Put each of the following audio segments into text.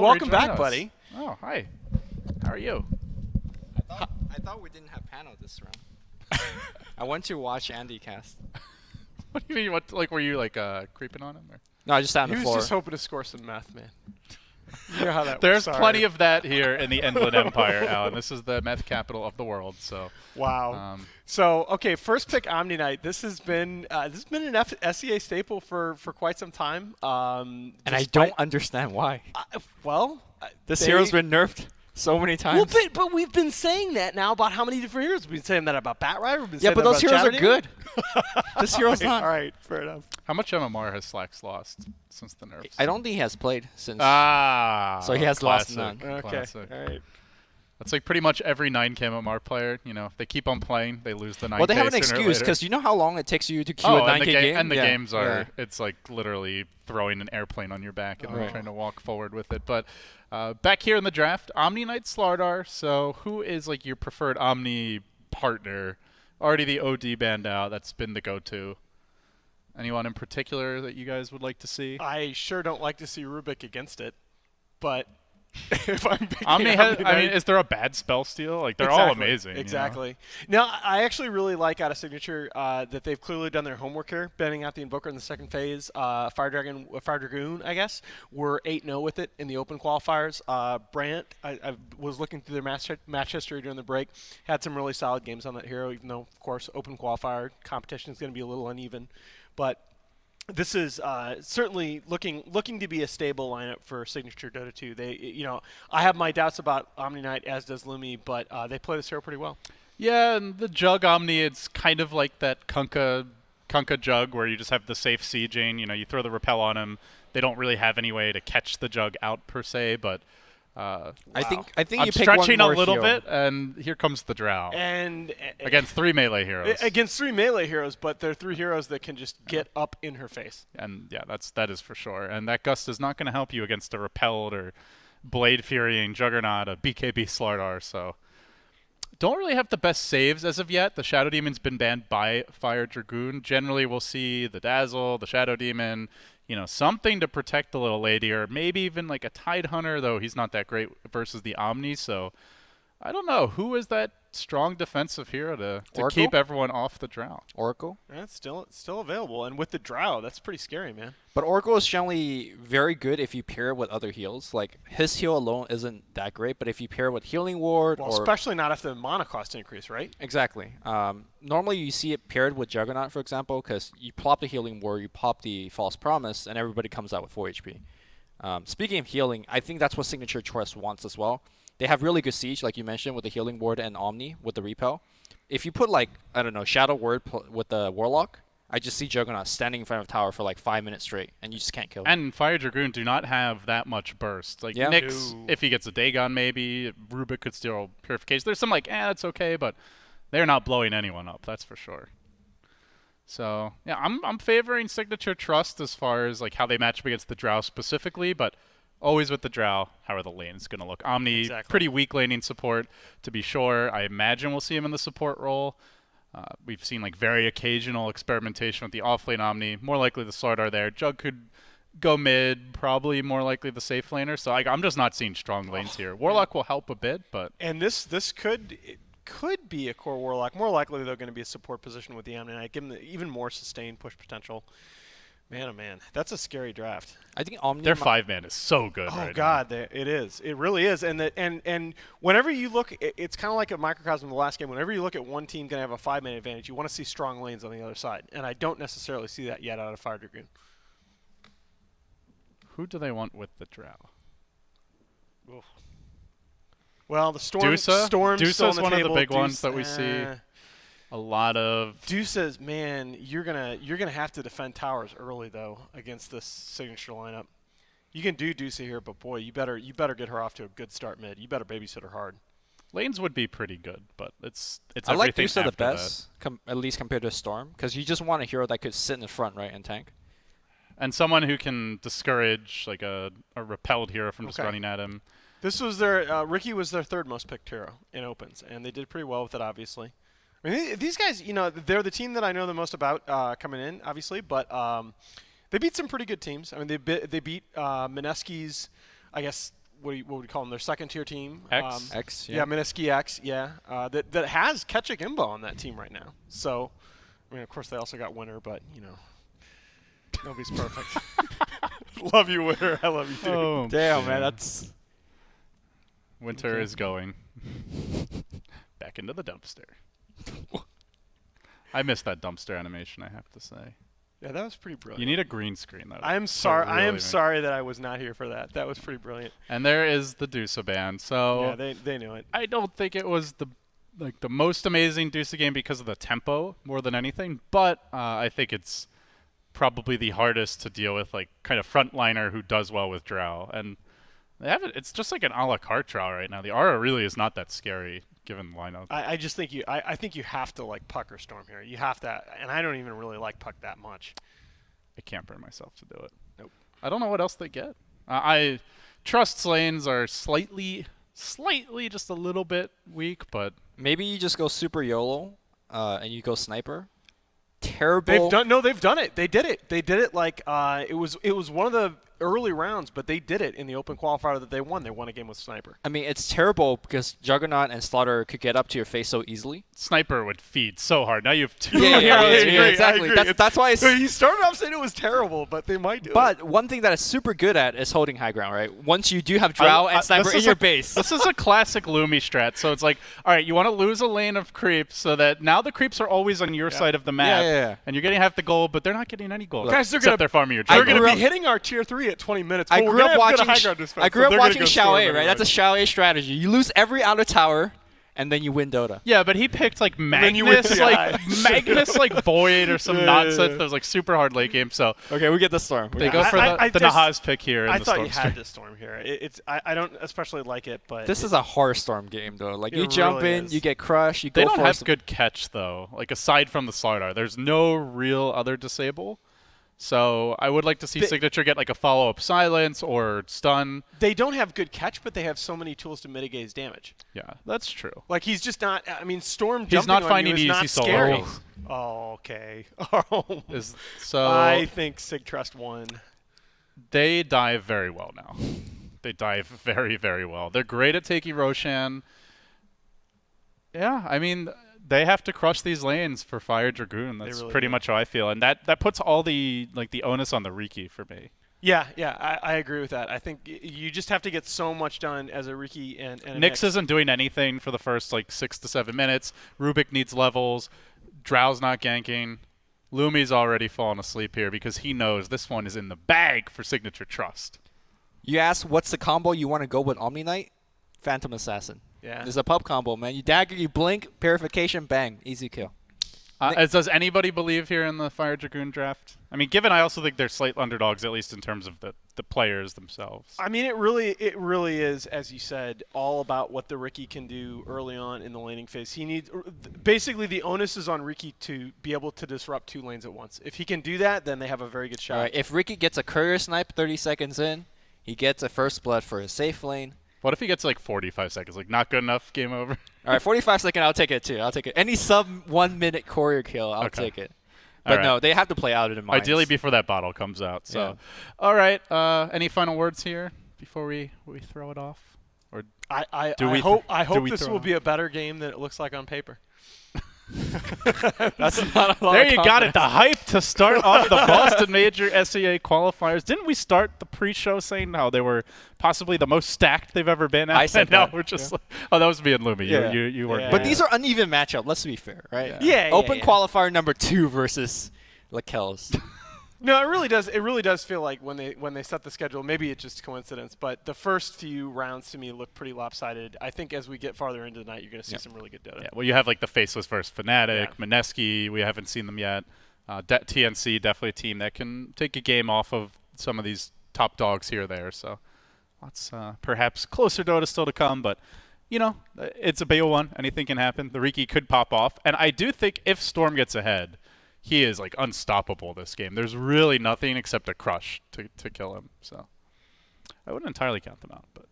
welcome back, buddy. Oh, hi. How are you? I thought we didn't have panel this round. I went to watch Andy cast. What do you mean? What, like, were you like creeping on him? Or? No, I just sat on the floor. He was just hoping to score some meth, man. You know how that There's works. plenty of that here in the Endland Empire, Alan. This is the meth capital of the world. So wow. So okay, first pick Omni Knight. This has been an SEA staple for quite some time. And I don't understand why. This hero's been nerfed so many times. Well, but we've been saying that now about how many different heroes. We've been saying that about Batrider. We've been saying but that those about heroes are Javelin. good. This hero's not. All right, fair enough. how much MMR has Slacks lost since the nerfs? I don't think he has played since. So he has lost classic, none. Okay, classic. all right. That's like pretty much every 9K MMR player. You know, if they keep on playing, they lose the 9K. Well, they have an sooner or excuse later. because you know how long it takes you to queue a 9K game? And the games are, it's like literally throwing an airplane on your back and Right. trying to walk forward with it. But back here in the draft, Omni Knight Slardar. So who is like your preferred Omni partner? Already the OD band out. That's been the go-to. Anyone in particular that you guys would like to see? I sure don't like to see Rubik against it, but if I'm picking Omni has, Omni I mean, Knight- is there a bad spell steal? Like they're all amazing. Exactly. Now, I actually really like out of Signature that they've clearly done their homework here, banning out the Invoker in the second phase. Fire Dragoon, I guess, were 8-0 with it in the open qualifiers. Brant, I was looking through their match history during the break, had some really solid games on that hero, even though, of course, open qualifier competition is going to be a little uneven. But this is certainly looking to be a stable lineup for Signature Dota 2. They, I have my doubts about Omni Knight, as does Lumi, but they play this hero pretty well. Yeah, and the Jug Omni, it's kind of like that Kunkka Jug where you just have the safe sieging. You know, you throw the repel on him. They don't really have any way to catch the Jug out per se, but I think I'm you pick stretching one more a little hero. bit, and here comes the Drow. And Against 3 melee heroes. Against 3 melee heroes, but they're 3 heroes that can just get up in her face. And yeah, that is for sure. And that Gust is not going to help you against a Repelled or Blade Furying Juggernaut, a BKB Slardar, so don't really have the best saves as of yet. The Shadow Demon's been banned by Fire Dragoon. Generally, we'll see the Dazzle, the Shadow Demon, something to protect the little lady, or maybe even like a Tide Hunter, though he's not that great versus the Omni, so I don't know. Who is that strong defensive hero to keep everyone off the Drow? Oracle. Yeah, it's still available, and with the Drow, that's pretty scary, man. But Oracle is generally very good if you pair it with other heals. Like, his heal alone isn't that great, but if you pair it with Healing Ward especially not if the mana cost increase, right? Exactly. Normally you see it paired with Juggernaut, for example, because you plop the Healing Ward, you pop the False Promise, and everybody comes out with 4 HP. Speaking of healing, I think that's what Sig.Trust wants as well. They have really good siege, like you mentioned, with the Healing Ward and Omni with the Repel. If you put, like, I don't know, Shadow Word with the Warlock, I just see Juggernaut standing in front of tower for like 5 minutes straight, and you just can't kill him. And Fire Dragoon do not have that much burst. Like, Nyx, if he gets a Dagon maybe, Rubik could steal Purification. There's some like, that's okay, but they're not blowing anyone up, that's for sure. So, yeah, I'm favoring Sig.Trust as far as like how they match up against the Drow specifically, but always with the Drow, how are the lanes going to look? Omni, pretty weak laning support, to be sure. I imagine we'll see him in the support role. We've seen like very occasional experimentation with the offlane Omni. More likely the Slardar there. Jug could go mid, probably more likely the safe laner. So I'm just not seeing strong lanes here. Warlock will help a bit, but this could be a core Warlock. More likely they're going to be a support position with the Omni Knight. Give them even more sustained push potential. Man, oh man, that's a scary draft. I think Omni. Their 5-man is so good. Oh right God, now. it is. It really is. And whenever you look, it's kind of like a microcosm of the last game. Whenever you look at one team going to have a 5-man advantage, you want to see strong lanes on the other side. And I don't necessarily see that yet out of Fire Dragoon. Who do they want with the Drow? Oof. Well, the Storm. Dusa? Storm's Dusa's still on the one table. of the big ones Dusa, that we see. A lot of Dusa's, man, you're gonna have to defend towers early though against this Signature lineup. You can do Dusa here, but boy, you better get her off to a good start mid. You better babysit her hard. lanes would be pretty good, but it's I like everything Dusa the after best, at least compared to Storm, because you just want a hero that could sit in the front, right, and tank. And someone who can discourage like a repelled hero from just running at him. This was their Ricky was their third most picked hero in opens, and they did pretty well with it, obviously. I mean, these guys, they're the team that I know the most about coming in, obviously, but they beat some pretty good teams. I mean, they beat Mineski's, I guess, what would you call them? Their second-tier team. X. X. Yeah, Mineski X. Yeah, that has Ketchik Imba on that team right now. So, I mean, of course, they also got Winter, but nobody's perfect. Love you, Winter. I love you too. Oh, Damn, man, that's. Winter is going back into the dumpster. I missed that dumpster animation, I have to say. Yeah, that was pretty brilliant. You need a green screen, though. I am sorry. I am sorry that I was not here for that. That was pretty brilliant. And there is the Dusa ban. So yeah, they knew it. I don't think it was the most amazing Dusa game because of the tempo more than anything, but I think it's probably the hardest to deal with, like kind of frontliner who does well with Drow. And they have it. It's just like an a la carte Drow right now. The aura really is not that scary given the lineup. I just think I think you have to like Puck or Storm here. You have to, and I don't even really like Puck that much. I can't bring myself to do it. Nope. I don't know what else they get. Trust's lanes are slightly, just a little bit weak, but Maybe you just go super YOLO, and you go sniper. Terrible. They've done it. They did it. They did it like it was one of the early rounds, but they did it in the open qualifier that they won. They won a game with Sniper. I mean, it's terrible because Juggernaut and Slaughter could get up to your face so easily. Sniper would feed so hard. Now you have two Yeah, heroes. exactly. That's why it's. You started off saying it was terrible, but they might do it. But one thing that is super good at is holding high ground, right? Once you do have Drow and Sniper in your base. This is a classic Lumi strat. So it's like, all right, you want to lose a lane of creeps so that now the creeps are always on your side of the map. Yeah. And you're getting half the gold, but they're not getting any gold. Guys, they're farming your They're jungle. going to be hitting our tier 3 at 20 minutes. I grew up watching Xiao Xiao A, right? That's a Xiao A strategy. You lose every outer tower, and then you win Dota. Yeah, but he picked like then you win Magnus, Magnus like Void or some nonsense that was like super hard late game. So Okay, we get the Storm. they go for the Nahaz pick here. I the thought Storm you had the Storm here. I don't especially like it, but This is a horror Storm game, though. Like, It you jump really in, is. you get crushed, you They go don't for have good catch though. Like aside from the Slardar, there's no real other disable. So I would like to see Signature get like a follow-up silence or stun. They don't have good catch, but they have so many tools to mitigate his damage. Yeah, that's true. Like he's just not. I mean, Storm. He's jumping not on finding you is easy not solo scary. kills. Oh, okay. I think Sig.Trust won. They dive very well now. They dive very, very well. They're great at taking Roshan. Yeah, I mean, they have to crush these lanes for Fire Dragoon. That's really pretty do. much how I feel, and that puts all the onus on the Riki for me. Yeah, I agree with that. I think you just have to get so much done as a Riki and a Nyx isn't doing anything for the first 6 to 7 minutes. Rubik needs levels. Drow's not ganking. Lumi's already fallen asleep here because he knows this one is in the bag for Sig.Trust. You ask what's the combo you want to go with Omni Knight? Phantom Assassin. Yeah. There's a pub combo, man. You dagger, you blink, purification, bang, easy kill. Does anybody believe here in the Fire Dragoon draft? I mean, given I also think they're slight underdogs, at least in terms of the players themselves. I mean, it really is, as you said, all about what the Riki can do early on in the laning phase. He needs basically the onus is on Riki to be able to disrupt 2 lanes at once. If he can do that, then they have a very good shot. All right, if Riki gets a courier snipe 30 seconds in, he gets a first blood for his safe lane. What if he gets 45 seconds? Not good enough, game over? All right, 45 second, I'll take it too. I'll take it. Any sub 1 minute courier kill, I'll take it. But no, they have to play out in minds. Ideally before that bottle comes out. So, all right. Any final words here before we throw it off? Or I hope this will be a better game than it looks like on paper. That's not a lot there of you got it. The hype to start off the Boston Major SEA qualifiers. Didn't we start the pre-show saying how they were possibly the most stacked they've ever been at? I said now that. we're just oh, that was me and Lumi. Yeah. You weren't. But these are uneven matchup. Let's be fair, right? Yeah. Open qualifier number 2 versus Lakel's. No, it really does. It really does feel like when they set the schedule, maybe it's just coincidence, but the first few rounds to me look pretty lopsided. I think as we get farther into the night, you're going to see some really good Dota. Yeah, well, you have the Faceless versus Fnatic, Mineski. We haven't seen them yet. TNC, definitely a team that can take a game off of some of these top dogs here or there. So lots perhaps closer Dota still to come, but it's a Bale one. Anything can happen. The Riki could pop off, and I do think if Storm gets ahead, he is unstoppable this game. There's really nothing except a crush to kill him. So I wouldn't entirely count them out, but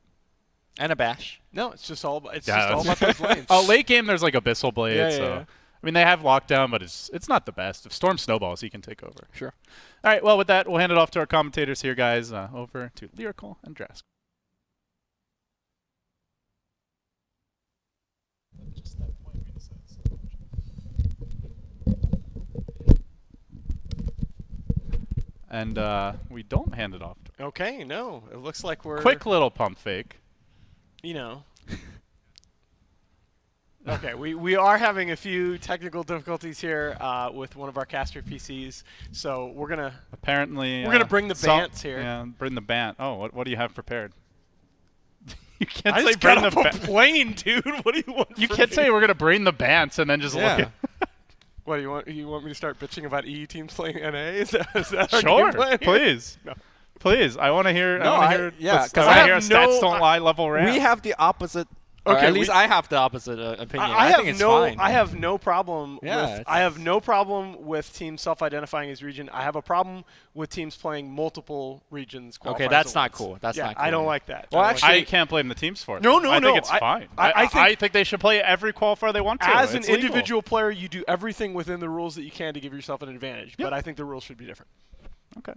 And a bash. No, it's just all about those lanes. Late game there's Abyssal Blade. I mean they have lockdown, but it's not the best. If Storm snowballs, he can take over. Sure. All right. Well, with that, we'll hand it off to our commentators here, guys. Over to Lyrical and Drask. And we don't hand it off to her. Okay, no. It looks like we're... Quick little pump fake. You know. Okay, we are having a few technical difficulties here with one of our caster PCs, so we're gonna bring the Bants here. Yeah, bring the Bant. Oh, what do you have prepared? You can't I say just got bring up the a Bant. plane, dude. What do you want? You from can't me? say we're gonna bring the Bants and then just look at. What do you want? You want me to start bitching about EU teams playing NA? Is that our Sure, game plan here? please. No. Please, I want to hear. No, I want to hear. yeah, 'cause I I hear a have stats no- don't lie level ramp. We have the opposite. Or Okay, at least I have the opposite opinion. I think it's fine. I have no problem. Yeah, I have no problem with teams self-identifying as region. I have a problem with teams playing multiple regions. Okay, qualifiers that's at not once. cool. That's yeah, not cool. I don't like that. Well, I don't like actually- I can't blame the teams for it. No, no, I no. think it's fine. I think they should play every qualifier they want to. as an It's legal. individual player, you do everything within the rules that you can to give yourself an advantage. Yep. But I think the rules should be different. Okay.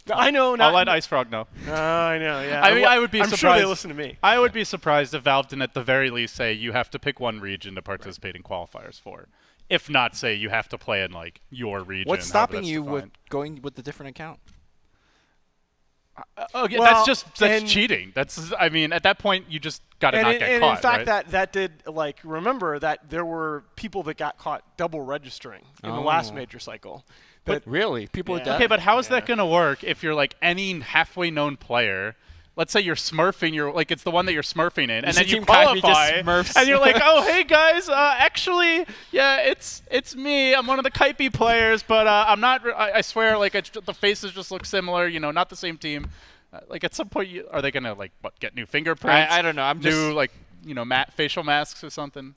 I know. I'll let Ice Frog know. I know. Yeah. I mean, I would be I'm surprised. sure they listen to me. I would be surprised if Valve didn't at the very least say you have to pick one region to participate in qualifiers for. If not, say you have to play in like your region. What's however stopping that's you with defined. going with the different account? Okay, Well, that's cheating. That's I mean, at that point you just got to not get and caught. in fact, right? that did like remember that there were people that got caught double registering in the last major cycle. But really, people Yeah. with that. Okay, but how is that Yeah. going to work if you're like any halfway known player? Let's say you're smurfing, it's the one that you're smurfing in, and see then you Team Kyrie just qualify, smurfs. and you're like, oh, hey guys, actually, yeah, it's me. I'm one of the Kypie players, but I'm not. I swear, like the faces just look similar. You know, not the same team. Like at some point, are they gonna like get new fingerprints? I don't know. I'm just new like facial masks or something.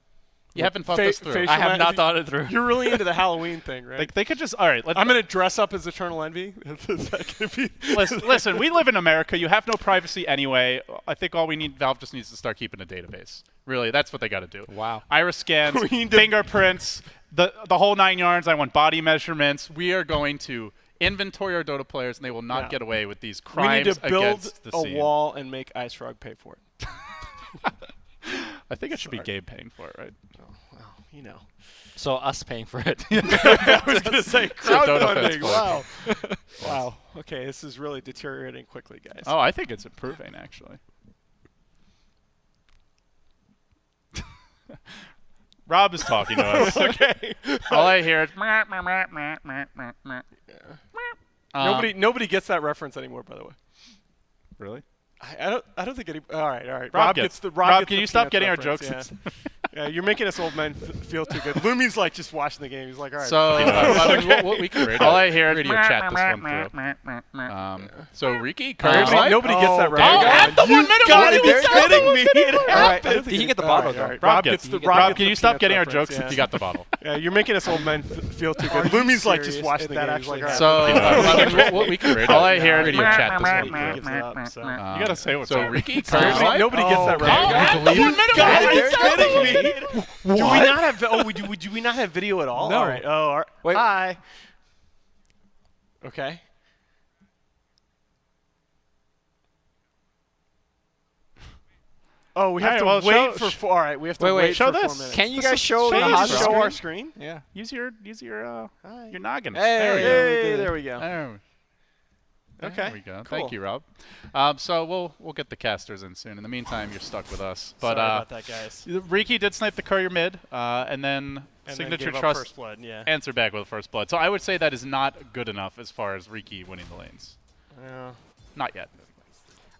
You haven't thought this through. facial I have not thought it through. You're really into the Halloween thing, right? Like they could just all right. I'm gonna dress up as Eternal Envy. Is that gonna be? Listen, we live in America. You have no privacy anyway. I think all we need, Valve just needs to start keeping a database. Really, that's what they got to do. Wow. Iris scans, We need to- fingerprints, the whole 9 yards. I want body measurements. We are going to inventory our Dota players, and they will not Yeah. get away with these We crimes need to build against the a scene. wall and make Ice Frog pay for it. I think it should be Gabe paying for it, right? Oh, well, you know. So us paying for it. I was gonna say Dota crowdfunding. fans Wow. Wow. Okay, this is really deteriorating quickly, guys. Oh, I think it's improving actually. Rob is talking to us. Okay. All I hear is Nobody gets that reference anymore, by the way. Really? I don't think any. All right. Rob gets the Rob, gets can the you stop Peanuts getting our reference, jokes? Yeah. You're making us old men feel too good. Lumi's like just watching the game. He's like, all right. So we can radio. all I hear radio chat this one through. So Riki, nobody gets that Oh, reference. at the 1 minute God, mark, you're you kidding me. It All right, happened. he can get the bottle though. Rob gets gets the Rob, gets can the you stop Peanuts getting our reference, jokes yeah. if you got the bottle? Yeah, you're making us old men feel too good. Lumi's like just watching the game. He's like, all right. So we can radio. all I hear radio radio chat chat this this one one gives through. it up. So. You gotta say what's so up. Riki, Nobody gets that reference. At the 1 minute God, mark, are you you said kidding it. me? Do we not have? Oh, do we not have video at all? No. All right. Oh, all right. Wait. Hi. Okay. Oh, we have All right, to well, wait show- for 4. All right, we have to Wait, wait show for this. 4 minutes. Can you This guys is- show show the us hot the show screen? our screen? Yeah. Use your Hi. your noggin. Hey, There we go. Hey, there we go. There Okay. we go. Cool. Thank you, Rob. So we'll get the casters in soon. In the meantime, you're stuck with us. But Sorry about that, guys. Riki did snipe the courier mid, and then And Signature then gave up Trust First Blood. Yeah. answered back with first blood. So I would say that is not good enough as far as Riki winning the lanes. Yeah. Not yet.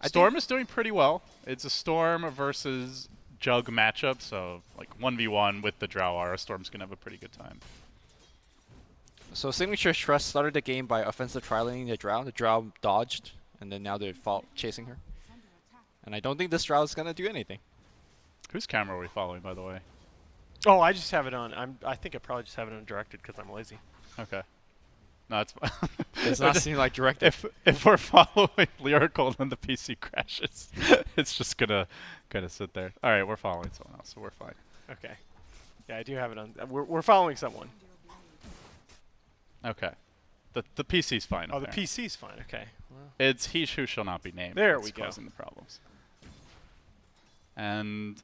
I Storm is doing pretty well. It's a Storm versus Jug matchup, so like 1v1 with the Drow Aura, Storm's gonna have a pretty good time. So Sig.Trust started the game by offensive trialing the Drow. The Drow dodged, and then now they're chasing her. And I don't think this Drow is gonna do anything. Whose camera are we following, by the way? Oh, I just have it on. I think I probably just have it on directed because I'm lazy. Okay. No, it's fine. Does not seem like directed. If we're following Lyrical and the PC crashes, it's just gonna sit there. All right, we're following someone else, so we're fine. Okay. Yeah, I do have it on. We're following someone. Okay. The PC's fine. Oh, the apparently. PC's fine. Okay. Well, It's he who shall not be named. There that's we go. Causing the problems. And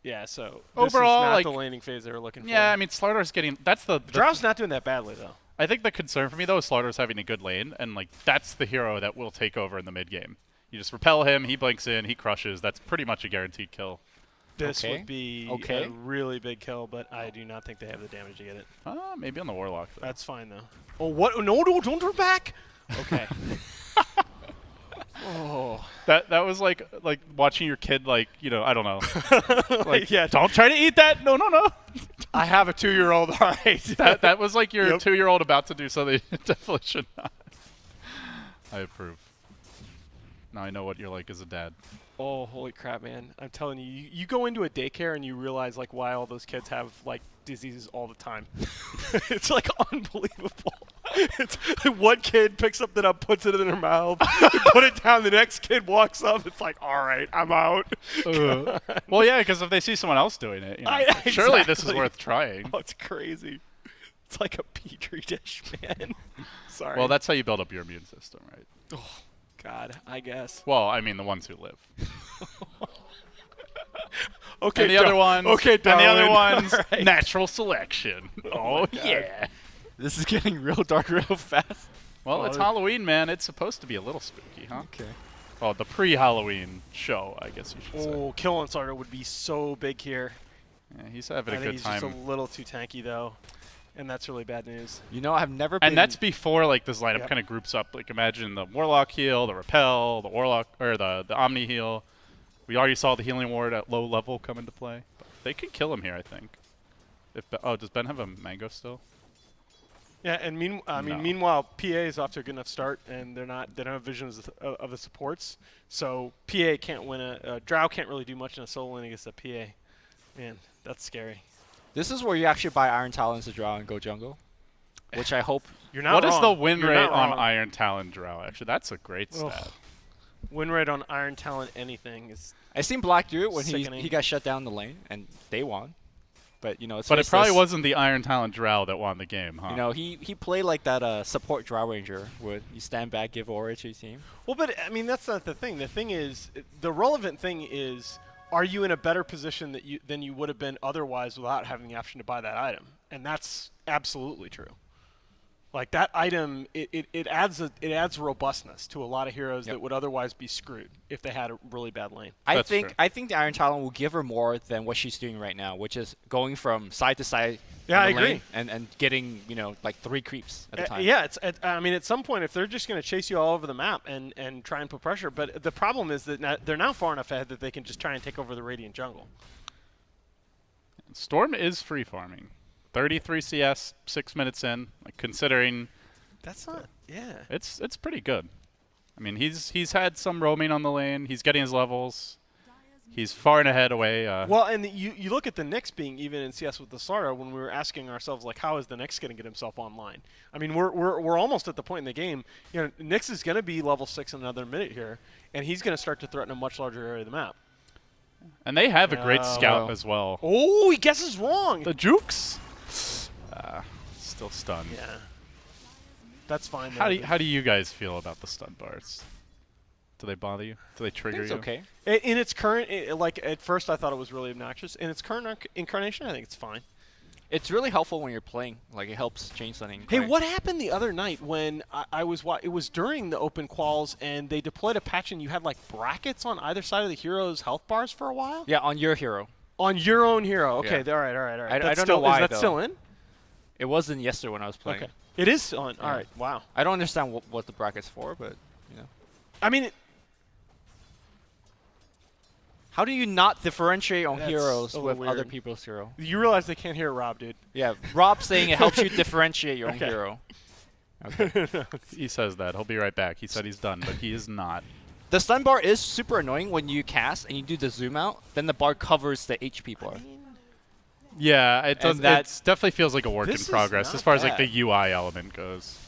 yeah. So Overall, this is not like- the laning phase they were looking for. yeah, I mean Slardar's getting. That's the Drow's not doing that badly though. I think the concern for me though is Slaughter's having a good lane, and like that's the hero that will take over in the mid game. You just repel him, he blinks in, he crushes. That's pretty much a guaranteed kill. This would be a really big kill, but I do not think they have the damage to get it. Maybe on the Warlock, though. That's fine, though. Oh, what? No, don't turn back! Okay. Oh. That was like watching your kid, like, you know, I don't know. Like, yeah, don't try to eat that! No. I have a 2-year-old, all right. that was like your 2-year-old about to do something. Definitely should not. I approve. Now I know what you're like as a dad. Oh, holy crap, man. I'm telling you, you go into a daycare and you realize, like, why all those kids have, like, diseases all the time. It's, like, unbelievable. It's one kid picks something up, puts it in their mouth, put it down, the next kid walks up, it's like, all right, I'm out. Well, yeah, because if they see someone else doing it, you know, surely this is worth trying. Oh, it's crazy. It's like a petri dish, man. Sorry. Well, that's how you build up your immune system, right? Oh. God, I guess. Well, I mean the ones who live. Okay. And the other ones. Okay, Darwin. And the other ones. Right. Natural selection. Oh yeah. This is getting real dark real fast. Well, it's Halloween, man. It's supposed to be a little spooky, huh? Okay. Oh, the pre-Halloween show, I guess you should say. Oh, Kill on Starter would be so big here. Yeah, he's having a good he's time. Just a little too tanky though. And that's really bad news. You know, I've never been... And that's before, like, this lineup kind of groups up. Like, imagine the Warlock heal, the Repel, the Warlock, or the Omni heal. We already saw the Healing Ward at low level come into play. But they could kill him here, I think. Does Ben have a Mango still? Yeah, and meanwhile, PA is off to a good enough start, and they don't have visions of the supports. So PA can't win Drow can't really do much in a solo lane against a PA. Man, that's scary. This is where you actually buy Iron Talons to Drow and go jungle, which I hope... You're not What wrong. is the win You're rate on Iron Talon Drow? Actually, that's a great stat. Win rate on Iron Talon anything is... I seen Black do it when sickening. he got shut down the lane, and they won. But, you know, it's... But it probably wasn't the Iron Talon Drow that won the game, huh? You know, he played like that support Drow Ranger, where you stand back, give aura to your team. Well, but, I mean, that's not the thing. The thing is, the relevant thing is... Are you in a better position than you would have been otherwise without having the option to buy that item? And that's absolutely true. Like that item, it adds robustness to a lot of heroes that would otherwise be screwed if they had a really bad lane. I think the Iron Talon will give her more than what she's doing right now, which is going from side to side. Yeah, I agree. And getting, you know, like 3 creeps at a time. Yeah, I mean, at some point, if they're just going to chase you all over the map and try and put pressure, but the problem is that they're now far enough ahead that they can just try and take over the Radiant jungle. Storm is free farming. 33 CS, 6 minutes in. Like considering, that's not. Yeah. It's pretty good. I mean, he's had some roaming on the lane. He's getting his levels. He's far and ahead away. Well, and you look at the Nyx being even in CS with the Slaughter when we were asking ourselves, like, how is the Nyx going to get himself online? I mean, we're almost at the point in the game. You know, Nyx is going to be level 6 in another minute here, and he's going to start to threaten a much larger area of the map. And they have a great scout as well. Oh, he guesses wrong. The Jukes? Still stunned. Yeah. That's fine. How do you guys feel about the stun bars? Do they bother you? Do they trigger you? It's okay. In its current, like at first I thought it was really obnoxious. In its current incarnation, I think it's fine. It's really helpful when you're playing. Like, it helps change stunning. Hey, what happened the other night when it was during the open quals and they deployed a patch and you had like brackets on either side of the hero's health bars for a while? Yeah, on your hero. On your own hero. Okay, yeah. All right. I don't know why, Is that still in? It wasn't yesterday when I was playing. Okay. It is on. Yeah. All right. Wow. I don't understand what the bracket's for, but, you know. I mean... How do you not differentiate on That's heroes so with weird. other people's hero? You realize they can't hear Rob, dude. Yeah, Rob's saying it helps you differentiate your own hero. Okay. He says that. He'll be right back. He said he's done, but he is not. The stun bar is super annoying when you cast and you do the zoom out. Then the bar covers the HP bar. Yeah, it does. It definitely feels like a work in progress as far as like bad. the UI element goes.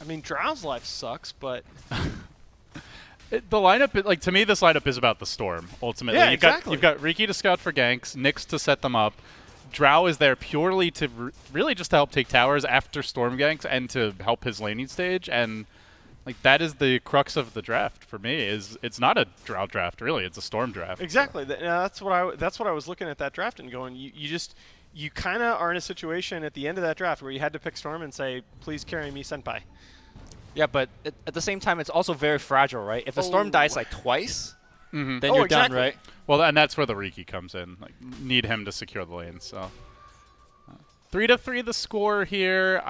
I mean, Drow's life sucks, but... The lineup, like to me, this lineup is about the Storm. Ultimately, Yeah, you've got Riki to scout for ganks, Nyx to set them up. Drow is there purely to really just to help take towers after Storm ganks and to help his laning stage. And like that is the crux of the draft for me. Is it's not a Drow draft really? It's a Storm draft. Exactly. That's what I was looking at that draft and going. You just you kind of are in a situation at the end of that draft where you had to pick Storm and say, please carry me, Senpai. Yeah, but at the same time, it's also very fragile, right? If a Storm dies like twice, then you're done, right? Well, and that's where the Riki comes in. Like, need him to secure the lane. So 3-3 the score here.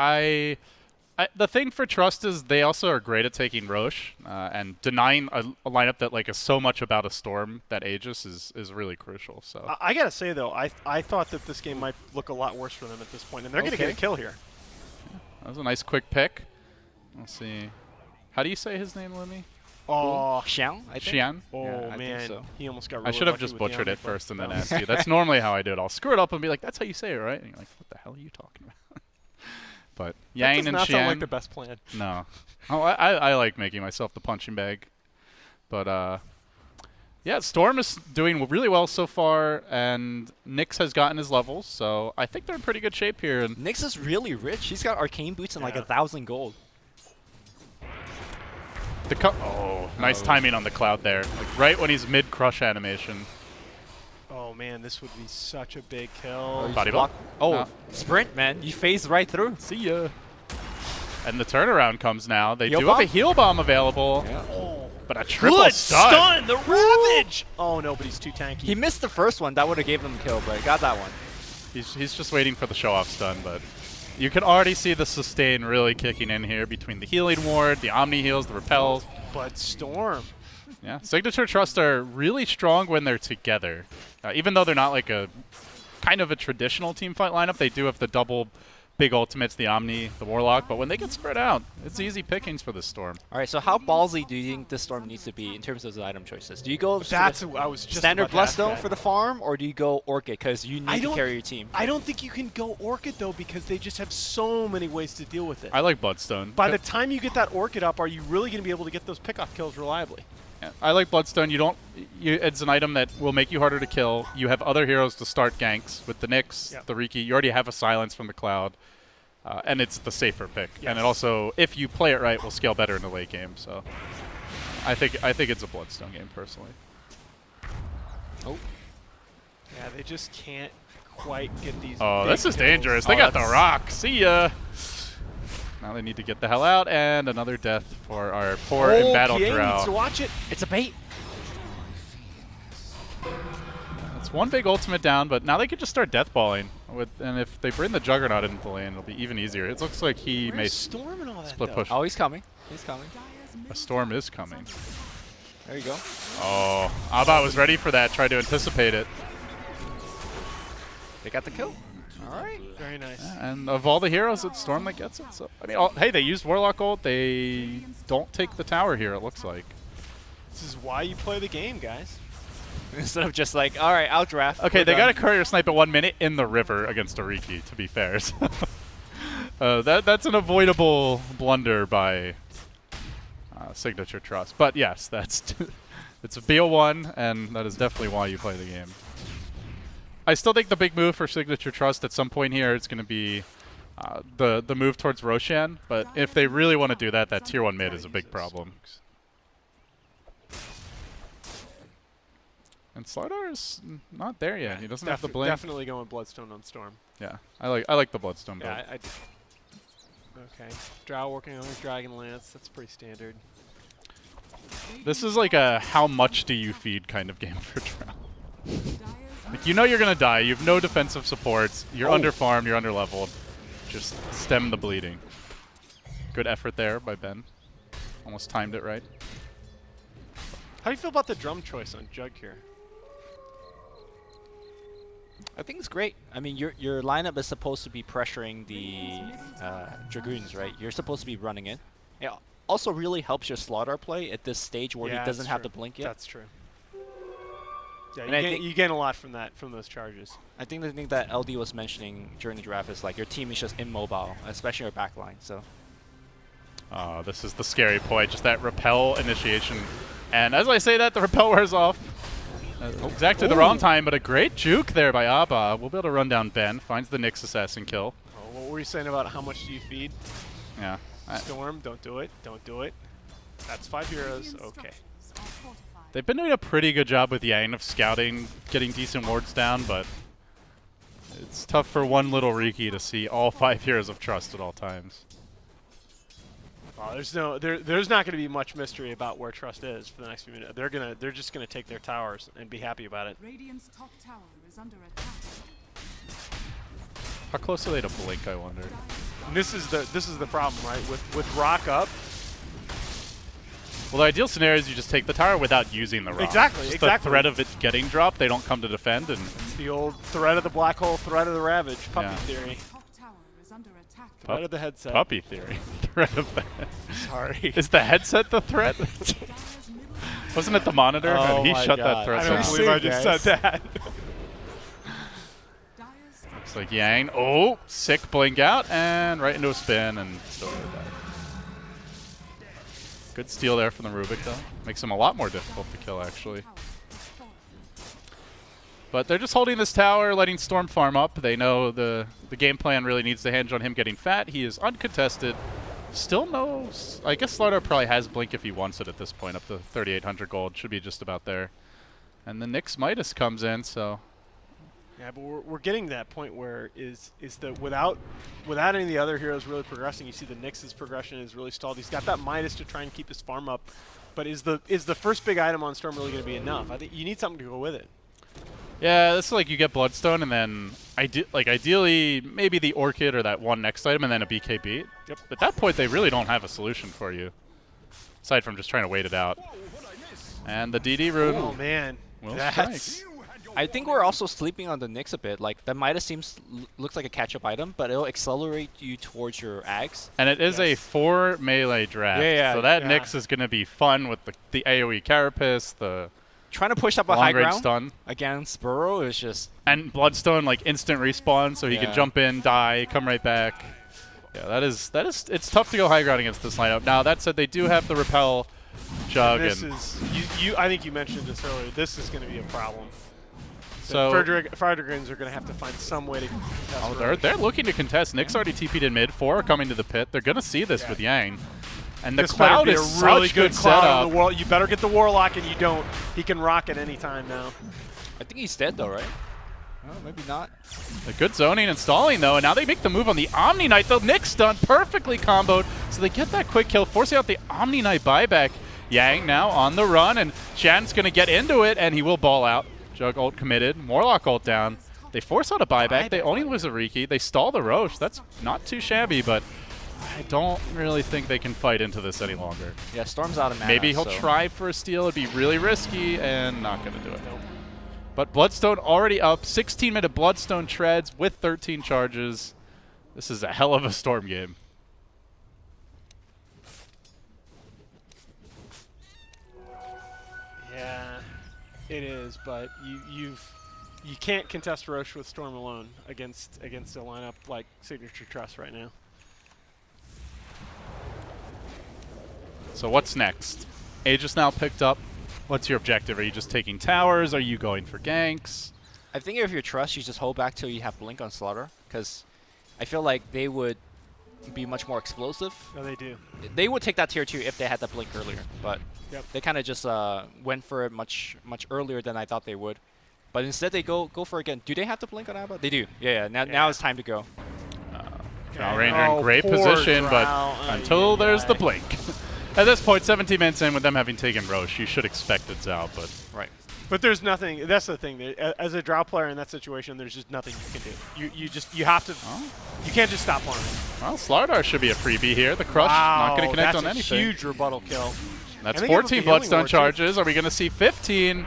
The thing for Trust is they also are great at taking Roche and denying a lineup that like is so much about a Storm that Aegis is really crucial. So I gotta say though, I thought that this game might look a lot worse for them at this point, and they're gonna get a kill here. Yeah, that was a nice quick pick. Let's see. How do you say his name, Lemmy? Oh, Xiang, I think. Xian? Oh yeah, man, so. He almost got really I should have lucky just with butchered the it Omni first and flip. then asked you. That's normally how I do it. I'll screw it up and be like, that's how you say it, right? And you're like, what the hell are you talking about? But Yang and That does not sound like Xian. the best plan. No. Oh, I like making myself the punching bag. But, yeah, Storm is doing really well so far, and Nyx has gotten his levels, so I think they're in pretty good shape here. And Nyx is really rich. He's got arcane boots and like 1,000 gold. Nice timing on the Cloud there. Like right when he's mid-crush animation. Oh man, this would be such a big kill. Body block. Oh, sprint, man. You phased right through. See ya. And the turnaround comes now. They Heal do bomb? have a heal bomb available. Yeah. But a triple Good stun. The Ravage! Oh no, but he's too tanky. He missed the first one. That would have gave him the kill, but he got that one. He's just waiting for the show-off stun, but you can already see the sustain really kicking in here between the healing ward, the Omni heals, the repels. But Storm. Yeah, Sig.Trust are really strong when they're together. Even though they're not like a kind of a traditional team fight lineup, they do have the double big ultimates, the Omni, the Warlock, but when they get spread out, it's easy pickings for this Storm. All right, so how ballsy do you think this Storm needs to be in terms of the item choices? Do you go That's what I was just standard about to ask Bloodstone that. for the farm, or do you go Orchid because you need to carry your team? I don't think you can go Orchid though, because they just have so many ways to deal with it. I like Bloodstone. By the time you get that Orchid up, are you really going to be able to get those pickoff kills reliably? Yeah, I like Bloodstone. It's an item that will make you harder to kill. You have other heroes to start ganks with the Nyx, the Riki. You already have a silence from the Cloud. And it's the safer pick, and it also, if you play it right, will scale better in the late game. So, I think it's a Bloodstone game personally. Oh, yeah, they just can't quite get these. Oh, big this is kills. dangerous. They got the rock. See ya. Now they need to get the hell out, and another death for our poor embattled Drow. Needs to watch it. it's a bait. It's one big ultimate down, but now they can just start deathballing. And if they bring the Juggernaut into the lane, it'll be even easier. It looks like he may Storm and all that split though? push. Oh, he's coming. He's coming. A Storm is coming. There you go. Oh, Abba was ready for that. Tried to anticipate it. They got the kill. All right. Very nice. Yeah, and of all the heroes, it's Storm that gets it. So I mean, hey, they used Warlock ult. They don't take the tower here, it looks like. This is why you play the game, guys. Instead of just like, all right, outdraft. Okay, they got a courier snipe at 1 minute in the river against a Riki, to be fair. So that's an avoidable blunder by Sig.Trust. But yes, it's a BO1, and that is definitely why you play the game. I still think the big move for Sig.Trust at some point here is going to be the move towards Roshan. But if they really want to do that, that tier 1 mid is a big problem. And Slardar is not there yet. He doesn't have the blink. Definitely going Bloodstone on Storm. Yeah, I like the Bloodstone build. Yeah, okay. Drow working on his Dragon Lance. That's pretty standard. This is like a how much do you feed kind of game for Drow. Like, you know you're going to die. You have no defensive supports. You're under-farmed. You're under-leveled. Just stem the bleeding. Good effort there by Ben. Almost timed it right. How do you feel about the drum choice on Jug here? I think it's great. I mean, your lineup is supposed to be pressuring the Dragoons, right? You're supposed to be running in. It also really helps your Slaughter play at this stage where he doesn't have the blink yet. That's true. Yeah, And you gain a lot from those charges. I think the thing that LD was mentioning during the draft is like your team is just immobile, especially your backline. So. This is the scary point. Just that repel initiation. And as I say that, the repel wears off. Exactly the wrong time, but a great juke there by Abba. We'll be able to run down Ben. Finds the Nyx assassin kill. Oh, what were you saying about how much do you feed? Yeah. Storm, don't do it. Don't do it. That's 5 heroes. Okay. They've been doing a pretty good job with Yang of scouting, getting decent wards down, but It's tough for one little Riki to see all 5 heroes of Trust at all times. Well, there's not going to be much mystery about where Trust is for the next few minutes. They're just going to take their towers and be happy about it. Radiant's top tower is under attack. How close are they to blink, I wonder? And this is the problem, right? With Rock up. Well, the ideal scenario is you just take the tower without using the rock. Exactly, just exactly. the threat of it getting dropped, they don't come to defend, and It's the old threat of the black hole, threat of the ravage, puppy Yeah. theory. Top tower is under attack. Threat of the headset. puppy theory. Threat of the Sorry. Is the headset the threat? Dyer's middle Wasn't it the monitor? Oh And he my shut God. that threat I down. don't believe I just said that. Dyer's Looks like Yang. Oh, sick blink out, and right into a spin, and still gonna die. Good steal there from the Rubik, though. Makes him a lot more difficult to kill, actually. tower is falling. But they're just holding this tower, letting Storm farm up. They know the game plan really needs to hinge on him getting fat. He is uncontested. Still no... I guess Slardar probably has Blink if he wants it at this point, up to 3,800 gold. Should be just about there. And the Nyx Midas comes in, so... Yeah, but we're getting to that point where is the without any of the other heroes really progressing, you see the Nyx's progression is really stalled. He's got that Midas to try and keep his farm up, but is the first big item on Storm really going to be enough? I think you need something to go with it. Yeah, this is like you get Bloodstone, and then ideally maybe the Orchid or that one next item, and then a BK beat. Yep. At that point, they really don't have a solution for you, aside from just trying to wait it out. And the DD rune. Oh man, Will that's strike. I think we're also sleeping on the Nyx a bit. Like, the Midas looks like a catch-up item, but it'll accelerate you towards your Ags. And it is a Yes. 4 melee draft. Yeah, so that yeah. Nyx is going to be fun with the AoE Carapace, the Trying to push up a high long-range ground stun. against Burrow is just... And Bloodstone, like instant respawn, so he Yeah. can jump in, die, come right back. Yeah, that is. It's tough to go high ground against this lineup. Now that said, they do have the repel jug, this and is you. I think you mentioned this earlier. This is going to be a problem. so Fire Dragoons are going to have to find some way to contest. oh, Roche. they're looking to contest. Nyx already TP'd in mid. 4 are coming to the pit. They're gonna see this with Yang, and the This better cloud be is a really such good good cloud setup. on the wall. You better get the Warlock, and you don't. He can rock at any time now. I think he's dead, though, right? Oh, maybe not. A good zoning and stalling though, and now they make the move on the Omni Knight. The Nyx done perfectly comboed, so they get that quick kill, forcing out the Omni Knight buyback. Yang now on the run, and Shan's gonna get into it, and he will ball out. Jug ult committed, Morlock ult down. They force out a buyback. They only lose a Riki. They stall the Roche. That's not too shabby, but I don't really think they can fight into this any longer. Yeah, Storm's out of mana. Maybe he'll so. try for a steal. It'd be really risky, and not gonna do it. But Bloodstone already up. 16-minute Bloodstone treads with 13 charges. This is a hell of a Storm game. Yeah, it is. But you can't contest Roche with Storm alone against a lineup like Sig.Trust right now. So what's next? Aegis now picked up. What's your objective? Are you just taking towers? Are you going for ganks? I think if you're Trust, you just hold back till you have Blink on Slaughter, because I feel like they would be much more explosive. No, they do. They would take that tier 2 if they had that Blink earlier, but Yep. they kind of just went for it much earlier than I thought they would. But instead they go for it again. Do they have the Blink on Abba? They do. Yeah. Now it's time to go. Drow Ranger in great poor position, but Drow. until Yeah, there's the yeah. blink. At this point, 17 minutes in, with them having taken Roche, you should expect it's out, but Right. But there's nothing. That's the thing. As a Drow player in that situation, there's just nothing you can do. You have to. You can't just stop farming. well, Slardar should be a freebie here. The Crush not going to connect that's on anything. a huge rebuttal kill. That's And they give up 14 the healing Bloodstone ward, too. charges. Are we going to see 15?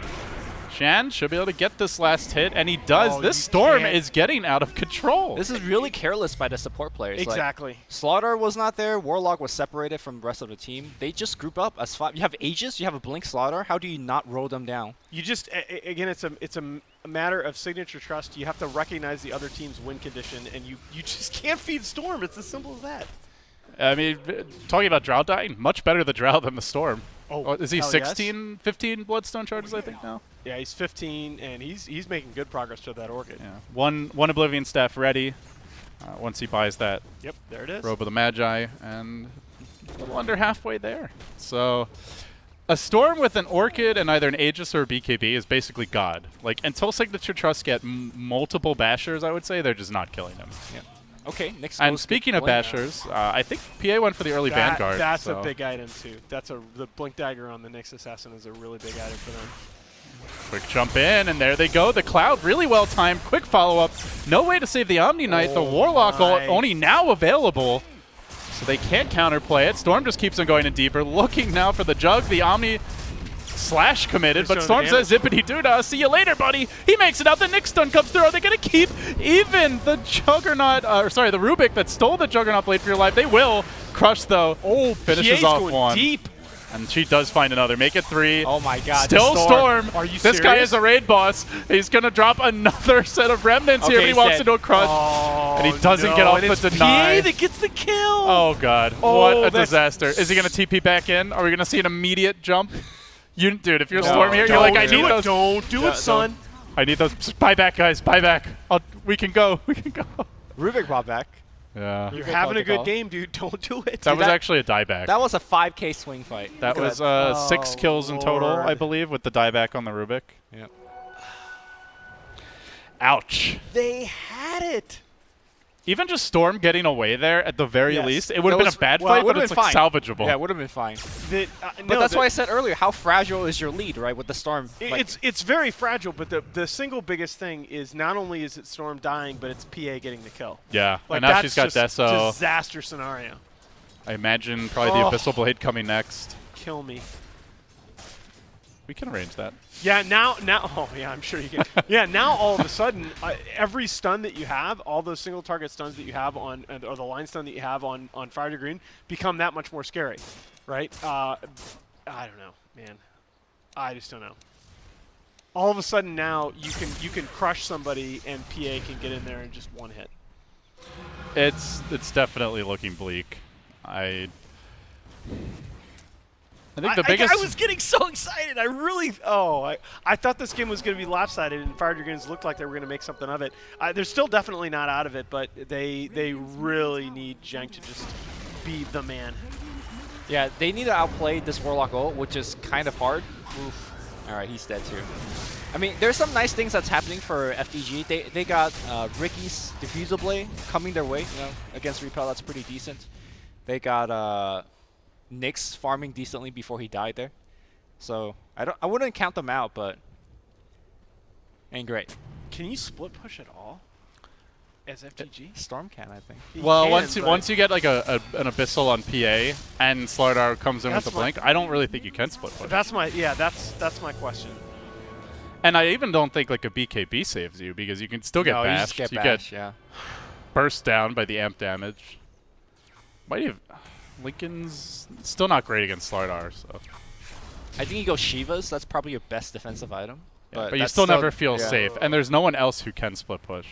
Shan should be able to get this last hit, and he does. Oh, This you Storm can't. is getting out of control. This is really careless by the support players. Like, Exactly. Slaughter was not there. Warlock was separated from the rest of the team. They just group up as 5. You have Aegis, you have a Blink Slaughter. How do you not roll them down? You just again, it's a matter of Sig.Trust. You have to recognize the other team's win condition, and you just can't feed Storm. It's as simple as that. I mean, talking about Drow dying, much better the Drow than the Storm. Oh, Is he hell 16, 15 Bloodstone charges, I think, now? Yeah, he's 15, and he's making good progress to that Orchid. Yeah. One Oblivion staff ready once he buys that Yep, there it is. Robe of the Magi, and a little under halfway there. So A Storm with an Orchid and either an Aegis or a BKB is basically God. Like, until Sig.Trust get multiple Bashers, I would say, they're just not killing him. Yeah. Okay, next. And speaking of Bashers, I think PA went for the early Vanguard. That's so. a big item, too. The Blink Dagger on the Nyx Assassin is a really big item for them. Quick jump in, and there they go. The Cloud, really well timed. Quick follow-up. No way to save the Omni Knight. The Warlock only now available. So they can't counterplay it. Storm just keeps on going in deeper. Looking now for the Jug. The Omni slash committed, but Storm says zippity doodah. See you later, buddy. He makes it out. The Nyx stun comes through. Are they going to keep even the Juggernaut, the Rubik that stole the Juggernaut Blade for your life? They will. Crush, though. Oh, finishes PA's off going one. Deep. And she does find another. Make it 3. Oh my god. Still Storm. Are you This guy serious? is a raid boss. He's going to drop another set of remnants here, but he walks into a crush. Oh, and he doesn't no. get off And the it's deny. PA that gets the kill. Oh, God. Oh, what a that's- disaster. Is he going to TP back in? Are we going to see an immediate jump? Dude, if you're No, Storm here, you're like, I need those. Don't do it, son. I need those. Just buy back, guys. Buy back. We can go. We can go. Rubik brought back. Yeah. You're having a good game, dude. Don't do it. That was actually a dieback. That was a 5K swing fight. That was 6 kills in total, I believe, with the dieback on the Rubik. Yep. Ouch. They had it. Even just Storm getting away there at the very Yes. least, it would have been a bad well, it fight, but would've it's been like fine. salvageable. Yeah, it would have been fine. But That's why I said earlier, how fragile is your lead, right, with the Storm? It's very fragile, but the single biggest thing is not only is it Storm dying, but it's PA getting the kill. Yeah, Like, and now that's she's got just Deso. disaster scenario. I imagine probably the Abyssal Blade coming next. Kill me. We can arrange that. Yeah, now, oh yeah, I'm sure you can. Yeah, now all of a sudden, every stun that you have, all those single target stuns that you have on, or the line stun that you have on Fire Dragoon, become that much more scary, right? I don't know, man. I just don't know. All of a sudden now, you can crush somebody and PA can get in there and just one hit. It's definitely looking bleak. I think the biggest. I was getting so excited. I really. I thought this game was going to be lopsided, and Fire Dragoons looked like they were going to make something of it. They're still definitely not out of it, but they really need Zheng to just be the man. Yeah, they need to outplay this Warlock ult, which is kind of hard. Oof. All right, he's dead too. I mean, there's some nice things that's happening for FDG. They got Ricky's Diffusal Blade coming their way. Against Repel, that's pretty decent. They got Nyx farming decently before he died there. So I wouldn't count them out, but ain't great. Can you split push at all as FTG? Storm can, I think. Well, once you get like an Abyssal on PA and Slardar comes in with the blink, I don't really think you can split push. That's my question. And I even don't think like a BKB saves you because you can still get bashed. You get burst down by the amp damage. Might have Lincoln's still not great against Slardar, so. I think you go Shivas. That's probably your best defensive item. Yeah, but you still never feel safe, and there's no one else who can split push.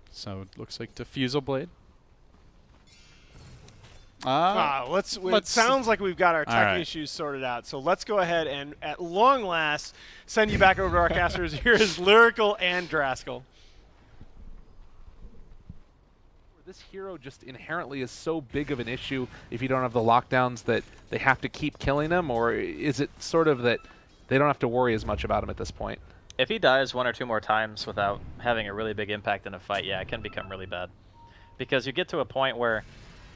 So it looks like Diffusal Blade. It sounds like we've got our tech issues sorted out. So let's go ahead and, at long last, send you back over to our casters. Here is Lyrical and Draskell. This hero just inherently is so big of an issue if you don't have the lockdowns that they have to keep killing them, or is it sort of that they don't have to worry as much about him at this point? If he dies 1 or 2 more times without having a really big impact in a fight, yeah, it can become really bad. Because you get to a point where,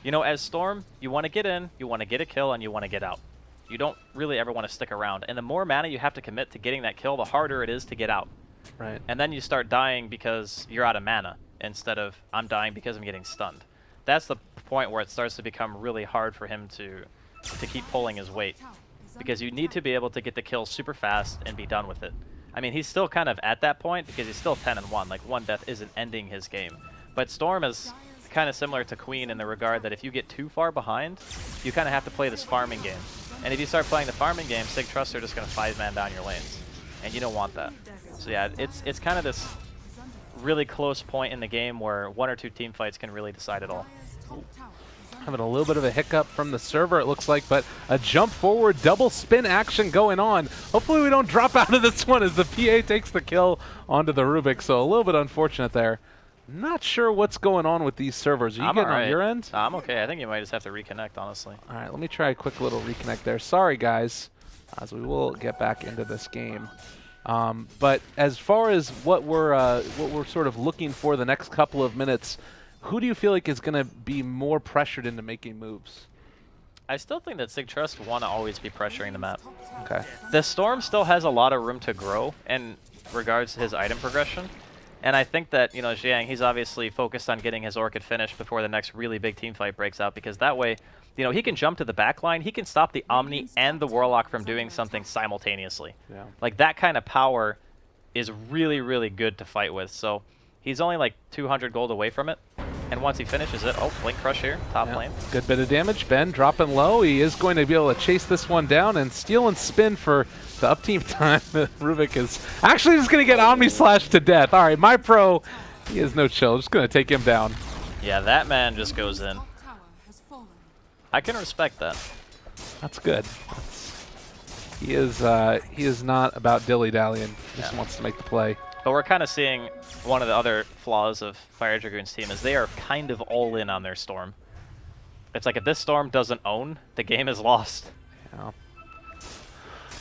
you know, as Storm, you want to get in, you want to get a kill, and you want to get out. You don't really ever want to stick around. And the more mana you have to commit to getting that kill, the harder it is to get out. Right. And then you start dying because you're out of mana, instead of I'm dying because I'm getting stunned. That's the point where it starts to become really hard for him to keep pulling his weight. Because you need to be able to get the kill super fast and be done with it. I mean, he's still kind of at that point because he's still 10-1. Like, 1 death isn't ending his game. But Storm is kind of similar to Queen in the regard that if you get too far behind, you kind of have to play this farming game. And if you start playing the farming game, Sig.Trust are just going to 5-man down your lanes. And you don't want that. So yeah, it's kind of this really close point in the game where 1 or 2 team fights can really decide it all. Having a little bit of a hiccup from the server, it looks like, but a jump forward, double spin action going on. Hopefully we don't drop out of this one as the PA takes the kill onto the Rubik, so a little bit unfortunate there. Not sure what's going on with these servers. Are you I'm getting alright. on your end? I'm okay. I think you might just have to reconnect, honestly. All right, let me try a quick little reconnect there. Sorry, guys, as we will get back into this game. But as far as what we're sort of looking for the next couple of minutes, who do you feel like is going to be more pressured into making moves? I still think that Sig.Trust want to always be pressuring the map. Okay. The Storm still has a lot of room to grow in regards to his item progression. And I think that, Jiang, he's obviously focused on getting his Orchid finished before the next really big team fight breaks out, because that way, he can jump to the back line, he can stop the Omni and the Warlock from doing something simultaneously. Yeah. Like, that kind of power is really, really good to fight with. So he's only like 200 gold away from it. And once he finishes it, Blink Crush here, top lane. Good bit of damage. Ben dropping low. He is going to be able to chase this one down and steal and spin for the up team time. Rubik is actually just going to get Omni Slash to death. All right, my pro, he has no chill. Just going to take him down. Yeah, that man just goes in. Top tower has fallen. I can respect that. That's good. He is not about dilly-dallying. He just wants to make the play. But we're kind of seeing one of the other flaws of Fire Dragoon's team is they are kind of all in on their Storm. It's like if this Storm doesn't own, the game is lost. Yeah.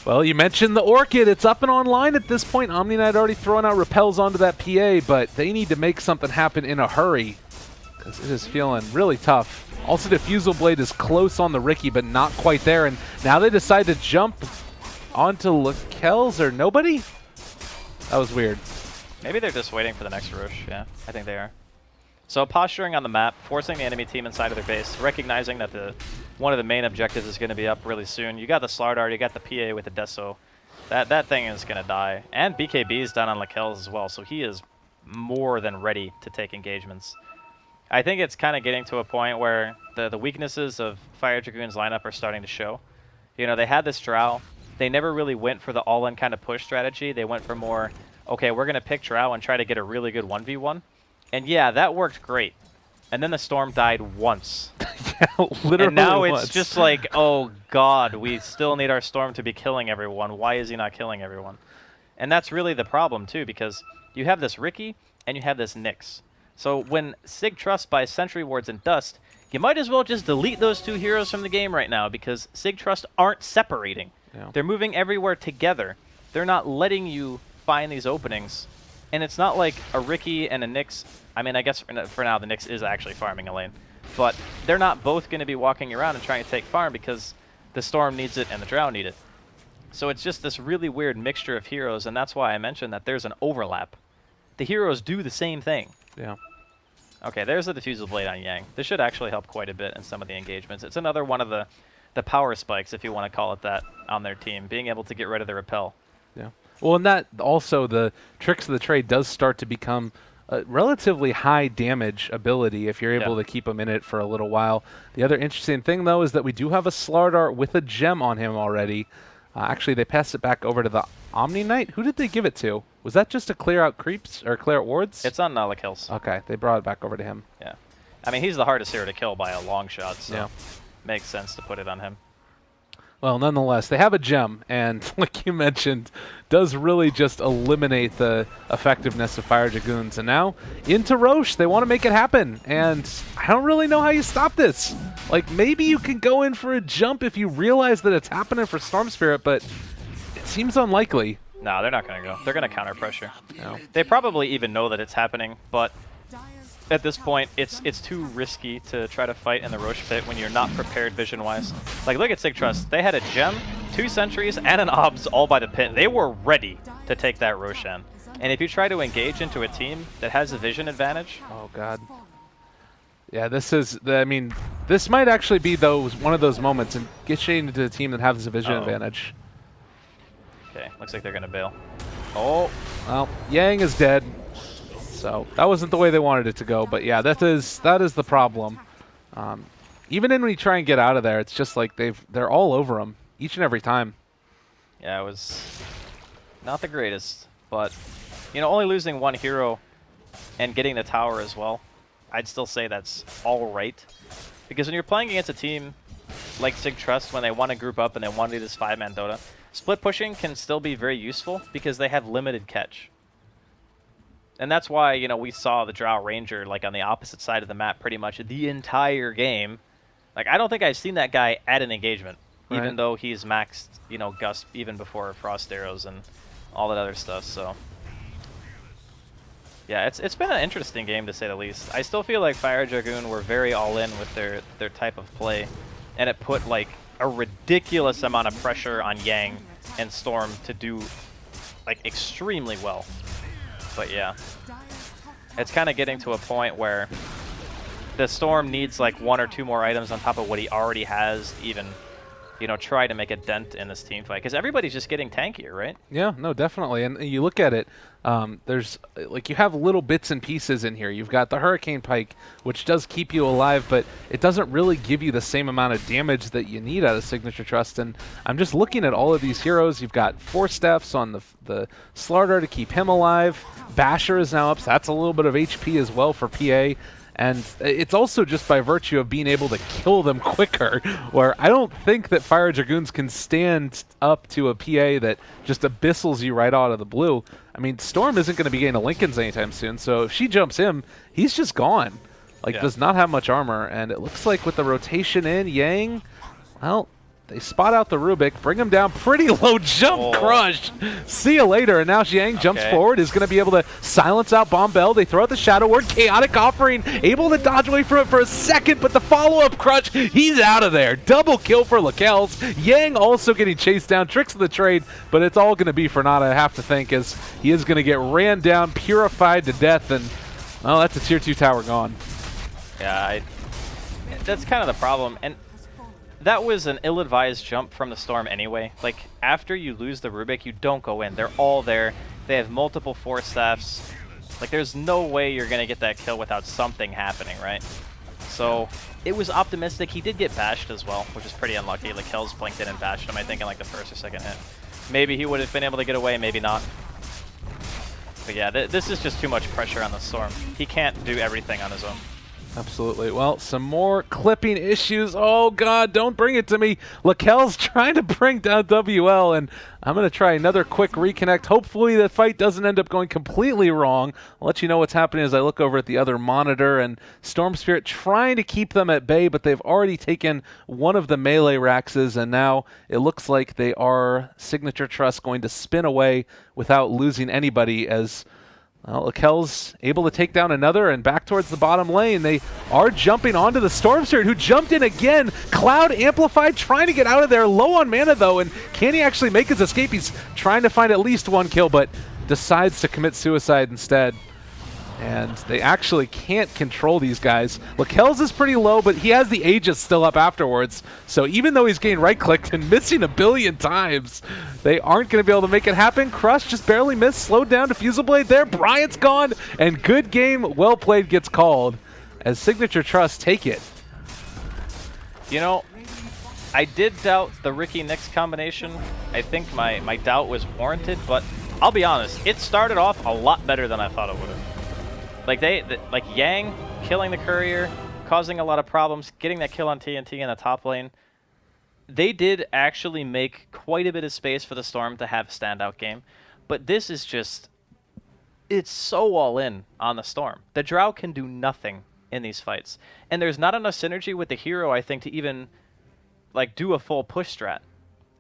Well, you mentioned the Orchid. It's up and online at this point. Omni Knight already throwing out repels onto that PA, but they need to make something happen in a hurry because it is feeling really tough. Also, Diffusal Blade is close on the Riki, but not quite there. And now they decide to jump onto Lakel's or nobody? That was weird. Maybe they're just waiting for the next rush. Yeah, I think they are. So posturing on the map, forcing the enemy team inside of their base, recognizing that one of the main objectives is going to be up really soon. You got the Slardar, you got the PA with the Deso. That thing is going to die. And BKB is down on Lakel's as well, so he is more than ready to take engagements. I think it's kind of getting to a point where the weaknesses of Fire Dragoon's lineup are starting to show. They had this Drow. They never really went for the all-in kind of push strategy. They went for more, okay, we're going to pick Drow and try to get a really good 1v1. And yeah, that worked great. And then the Storm died once. Yeah, literally and now once. it's just like, oh god, we still need our Storm to be killing everyone. Why is he not killing everyone? And that's really the problem too, because you have this Riki and you have this Nyx. So when Sig.Trust buys Sentry Wards and Dust, you might as well just delete those two heroes from the game right now, because Sig.Trust aren't separating. Yeah. They're moving everywhere together. They're not letting you find these openings. And it's not like a Riki and a Nyx. I mean, I guess for now the Nyx is actually farming a lane. But they're not both going to be walking around and trying to take farm because the Storm needs it and the Drow need it. So it's just this really weird mixture of heroes, and that's why I mentioned that there's an overlap. The heroes do the same thing. Yeah. Okay, there's the Diffusal Blade on Yang. This should actually help quite a bit in some of the engagements. It's another one of the power spikes, if you want to call it that, on their team, being able to get rid of the repel. Yeah. Well, and that also, the Tricks of the Trade does start to become a relatively high damage ability if you're able to keep them in it for a little while. The other interesting thing, though, is that we do have a Slardar with a gem on him already. Actually, they passed it back over to the Omni Knight. Who did they give it to? Was that just to clear out creeps or clear out wards? It's on Lakel's. Okay, they brought it back over to him. Yeah. I mean, he's the hardest hero to kill by a long shot, so Yeah. makes sense to put it on him. Well, nonetheless, they have a gem, and like you mentioned, does really just eliminate the effectiveness of Fire Dragoons. And now, into Roche, they want to make it happen, and I don't really know how you stop this. Like, maybe you can go in for a jump if you realize that it's happening for Storm Spirit, but it seems unlikely. No, they're not going to go. They're going to counter pressure. No. They probably even know that it's happening, but Dire's at this point, it's too risky to try to fight in the Roche pit when you're not prepared vision-wise. Like, look at Sig.Trust. They had a gem, 2 sentries, and an obs all by the pit. They were ready to take that Roshan. And if you try to engage into a team that has a vision advantage, Oh, God. Yeah, this is, I mean, this might actually be one of those moments and get you into a team that has a vision advantage. okay, looks like they're going to bail. Oh, well, Yang is dead. So that wasn't the way they wanted it to go, but yeah, that is the problem. Even when we try and get out of there, it's just like they're all over them each and every time. Yeah, it was not the greatest, but only losing one hero and getting the tower as well, I'd still say that's all right. Because when you're playing against a team like Sig.Trust, when they want to group up and they want to do this 5-man Dota, split pushing can still be very useful because they have limited catch. And that's why, you know, we saw the Drow Ranger, like, on the opposite side of the map pretty much the entire game. Like, I don't think I've seen that guy at an engagement, even though he's maxed, you know, Gust even before Frost Arrows and all that other stuff, so... Yeah, it's been an interesting game, to say the least. I still feel like Fire Dragoon were very all-in with their type of play, and it put, like, a ridiculous amount of pressure on Yang and Storm to do, like, extremely well. But yeah, it's kind of getting to a point where the Storm needs like 1 or 2 more items on top of what he already has, even, you know, try to make a dent in this team fight. Because everybody's just getting tankier, right? Yeah, no, definitely. And you look at it, there's, like, you have little bits and pieces in here. You've got the Hurricane Pike, which does keep you alive, but it doesn't really give you the same amount of damage that you need out of Sig.Trust. And I'm just looking at all of these heroes. You've got 4 Stephs on the Slardar to keep him alive. Basher is now up, so that's a little bit of HP as well for PA. And it's also just by virtue of being able to kill them quicker, where I don't think that Fire Dragoons can stand up to a PA that just abyssals you right out of the blue. I mean, Storm isn't going to be getting a Lincoln's anytime soon, so if she jumps him, he's just gone. Like, does not have much armor, and it looks like with the rotation in, Yang, well, they spot out the Rubik, bring him down, pretty low jump crush. See you later, and now Yang jumps forward, is going to be able to silence out Bombell. They throw out the Shadow Word, Chaotic Offering, able to dodge away from it for a second, but the follow-up crush, he's out of there. Double kill for Lakels. Yang also getting chased down, tricks of the trade, but it's all going to be for Nada, I have to think, as he is going to get ran down, purified to death, and, well, that's a tier 2 tower gone. Yeah, that's kind of the problem, and that was an ill-advised jump from the Storm anyway. Like, after you lose the Rubik, you don't go in. They're all there. They have multiple 4 Staffs. Like, there's no way you're going to get that kill without something happening, right? So, it was optimistic. He did get bashed as well, which is pretty unlucky. Like, Hells blinked in and bashed him, I think, in like the 1st or 2nd hit. Maybe he would have been able to get away, maybe not. But yeah, this is just too much pressure on the Storm. He can't do everything on his own. Absolutely. Well, some more clipping issues. Oh, God, don't bring it to me. Lakel's trying to bring down WL, and I'm going to try another quick reconnect. Hopefully the fight doesn't end up going completely wrong. I'll let you know what's happening as I look over at the other monitor, and Storm Spirit trying to keep them at bay, but they've already taken one of the melee Raxes, and now it looks like they are Sig.Trust going to spin away without losing anybody as... Well, Lakel's able to take down another, and back towards the bottom lane. They are jumping onto the Storm Spirit, who jumped in again. Cloud amplified, trying to get out of there. Low on mana, though, and can he actually make his escape? He's trying to find at least 1 kill, but decides to commit suicide instead. And they actually can't control these guys. Lakel's is pretty low, but he has the Aegis still up afterwards. So even though he's getting right-clicked and missing a billion times, they aren't going to be able to make it happen. Crush just barely missed, slowed down, Diffusal Blade there. Bryant's gone, and good game, well played gets called as Sig.Trust take it. You know, I did doubt the Ricky Nyx combination. I think my doubt was warranted, but I'll be honest, it started off a lot better than I thought it would have. Like, like Yang killing the courier, causing a lot of problems, getting that kill on TNT in the top lane. They did actually make quite a bit of space for the Storm to have a standout game. But this is just... It's so all in on the Storm. The Drow can do nothing in these fights. And there's not enough synergy with the hero, I think, to even, like, do a full push strat.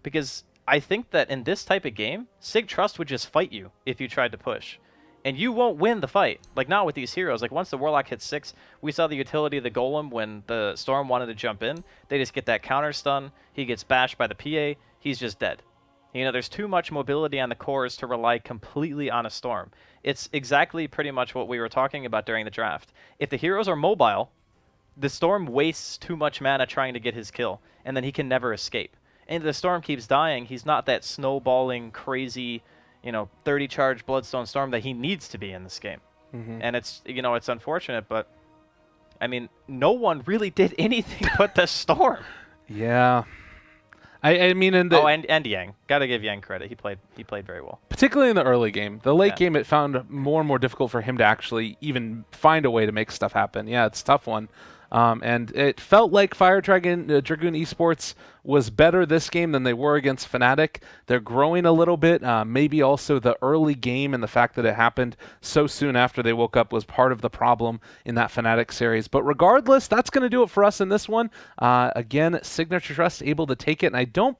Because I think that in this type of game, Sig.Trust would just fight you if you tried to push. And you won't win the fight. Like, not with these heroes. Like, once the Warlock hits 6, we saw the utility of the Golem when the Storm wanted to jump in. They just get that counter stun. He gets bashed by the PA. He's just dead. You know, there's too much mobility on the cores to rely completely on a Storm. It's exactly pretty much what we were talking about during the draft. If the heroes are mobile, the Storm wastes too much mana trying to get his kill, and then he can never escape. And if the Storm keeps dying, he's not that snowballing, crazy... you know, 30 charge Bloodstone Storm that he needs to be in this game. And it's, you know, it's unfortunate, but I mean, no one really did anything but the Storm. Yeah. I mean, in the and Yang. Gotta give Yang credit. He played very well. Particularly in the early game. The late game, it found more and more difficult for him to actually even find a way to make stuff happen. Yeah, it's a tough one. And it felt like Dragoon Esports was better this game than they were against Fnatic. They're growing a little bit. Maybe also the early game and the fact that it happened so soon after they woke up was part of the problem in that Fnatic series. But regardless, that's going to do it for us in this one. Again, Sig.Trust able to take it, and I don't